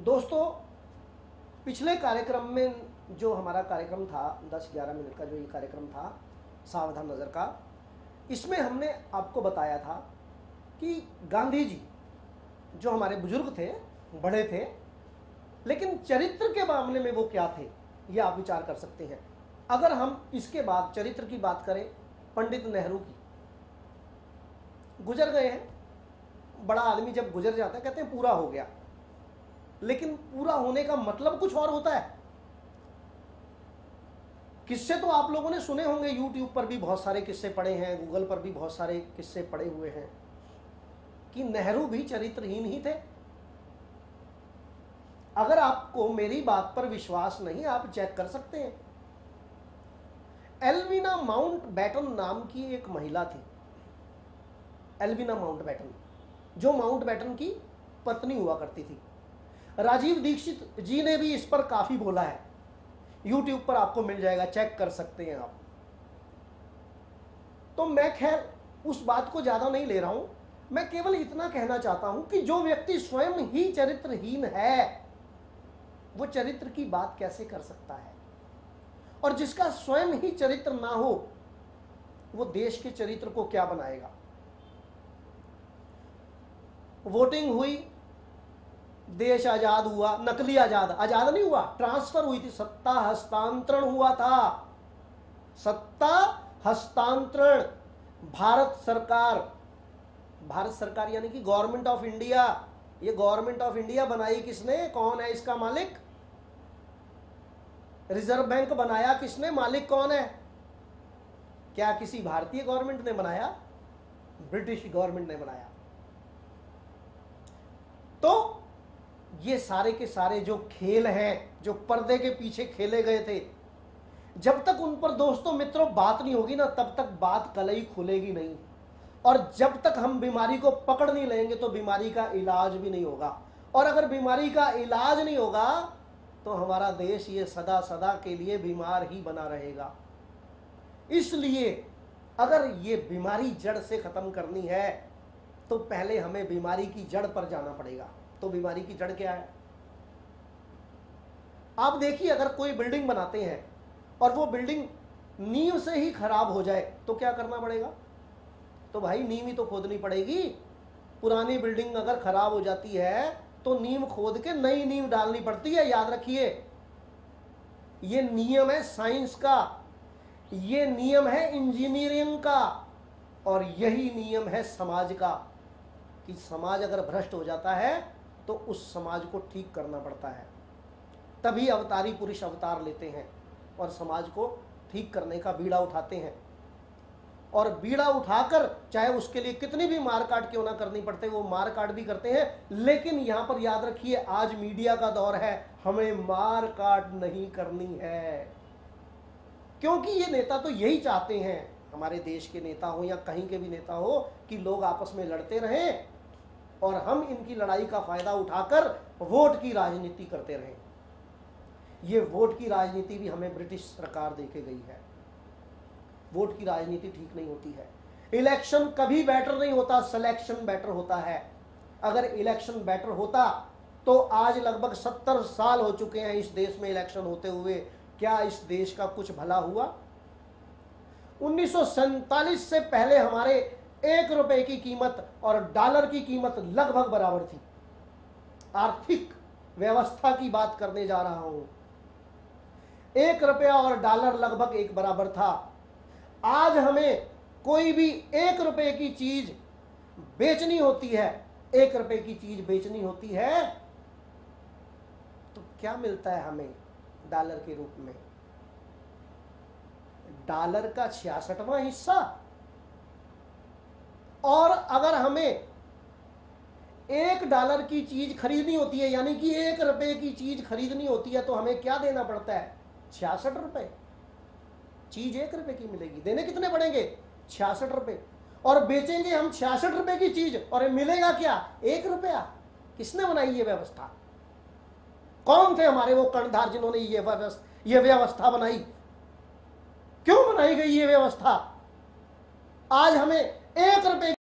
दोस्तों, पिछले कार्यक्रम में जो हमारा कार्यक्रम था 10-11 मिनट का, जो ये कार्यक्रम था सावधान नज़र का, इसमें हमने आपको बताया था कि गांधी जी जो हमारे बुजुर्ग थे, बड़े थे, लेकिन चरित्र के मामले में वो क्या थे, ये आप विचार कर सकते हैं। अगर हम इसके बाद चरित्र की बात करें, पंडित नेहरू की, गुजर गए हैं। बड़ा आदमी जब गुजर जाता है कहते हैं पूरा हो गया, लेकिन पूरा होने का मतलब कुछ और होता है। किस्से तो आप लोगों ने सुने होंगे, यूट्यूब पर भी बहुत सारे किस्से पड़े हैं, गूगल पर भी बहुत सारे किस्से पड़े हुए हैं कि नेहरू भी चरित्रहीन ही थे। अगर आपको मेरी बात पर विश्वास नहीं, आप चेक कर सकते हैं। एल्विना माउंटबेटन नाम की एक महिला थी, एल्विना माउंटबेटन, जो माउंटबेटन की पत्नी हुआ करती थी। राजीव दीक्षित जी ने भी इस पर काफी बोला है, यूट्यूब पर आपको मिल जाएगा, चेक कर सकते हैं आप। तो मैं खैर उस बात को ज्यादा नहीं ले रहा हूं, मैं केवल इतना कहना चाहता हूं कि जो व्यक्ति स्वयं ही चरित्रहीन है वो चरित्र की बात कैसे कर सकता है, और जिसका स्वयं ही चरित्र ना हो वो देश के चरित्र को क्या बनाएगा। वोटिंग हुई, देश आजाद हुआ, नकली आजाद, आजाद नहीं हुआ, ट्रांसफर हुई थी, सत्ता हस्तांतरण हुआ था, सत्ता हस्तांतरण। भारत सरकार यानी कि गवर्नमेंट ऑफ इंडिया, ये गवर्नमेंट ऑफ इंडिया बनाई किसने, कौन है इसका मालिक? रिजर्व बैंक बनाया किसने, मालिक कौन है? क्या किसी भारतीय गवर्नमेंट ने बनाया? ब्रिटिश गवर्नमेंट ने बनाया। तो ये सारे के सारे जो खेल हैं, जो पर्दे के पीछे खेले गए थे, जब तक उन पर दोस्तों मित्रों बात नहीं होगी ना, तब तक बात कलई खुलेगी नहीं। और जब तक हम बीमारी को पकड़ नहीं लेंगे तो बीमारी का इलाज भी नहीं होगा, और अगर बीमारी का इलाज नहीं होगा तो हमारा देश ये सदा सदा के लिए बीमार ही बना रहेगा। इसलिए अगर ये बीमारी जड़ से खत्म करनी है तो पहले हमें बीमारी की जड़ पर जाना पड़ेगा। तो बीमारी की जड़ क्या है? आप देखिए, अगर कोई बिल्डिंग बनाते हैं और वो बिल्डिंग नींव से ही खराब हो जाए तो क्या करना पड़ेगा? तो भाई नींव ही तो खोदनी पड़ेगी। पुरानी बिल्डिंग अगर खराब हो जाती है तो नींव खोद के नई नींव डालनी पड़ती है। याद रखिए, ये नियम है साइंस का, ये नियम है इंजीनियरिंग का, और यही नियम है समाज का कि समाज अगर भ्रष्ट हो जाता है तो उस समाज को ठीक करना पड़ता है। तभी अवतारी पुरुष अवतार लेते हैं और समाज को ठीक करने का बीड़ा उठाते हैं, और बीड़ा उठाकर चाहे उसके लिए कितनी भी मार काट क्यों ना करनी पड़ते वो मार काट भी करते हैं। लेकिन यहां पर याद रखिए, आज मीडिया का दौर है, हमें मार काट नहीं करनी है, क्योंकि ये नेता तो यही चाहते हैं, हमारे देश के नेता हो या कहीं के भी नेता हो, कि लोग आपस में लड़ते रहें और हम इनकी लड़ाई का फायदा उठाकर वोट की राजनीति करते रहें। ये वोट की राजनीति भी हमें ब्रिटिश सरकार देके गई है। वोट की राजनीति ठीक नहीं होती है। इलेक्शन कभी बेटर नहीं होता, सिलेक्शन बेटर होता है। अगर इलेक्शन बेटर होता तो आज लगभग 70 साल हो चुके हैं इस देश में इलेक्शन होते हुए, क्या इस देश का कुछ भला हुआ? 1947 से पहले हमारे 1 रुपए की कीमत और डॉलर की कीमत लगभग बराबर थी। आर्थिक व्यवस्था की बात करने जा रहा हूं। 1 रुपया और डॉलर लगभग एक बराबर था। आज हमें कोई भी 1 रुपए की चीज बेचनी होती है, 1 रुपए की चीज बेचनी होती है तो क्या मिलता है हमें डॉलर के रूप में? डॉलर का 66वां हिस्सा। और अगर हमें 1 डॉलर की चीज खरीदनी होती है, यानी कि 1 रुपए की चीज खरीदनी होती है, तो हमें क्या देना पड़ता है? 66 रुपए। चीज 1 रुपए की मिलेगी, देने कितने पड़ेंगे? 66 रुपए। और बेचेंगे हम 66 रुपए की चीज, और मिलेगा क्या? 1 रुपया। किसने बनाई ये व्यवस्था? कौन थे हमारे वो कर्णधार जिन्होंने ये व्यवस्था बनाई? क्यों बनाई गई ये व्यवस्था? आज हमें 1 रुपए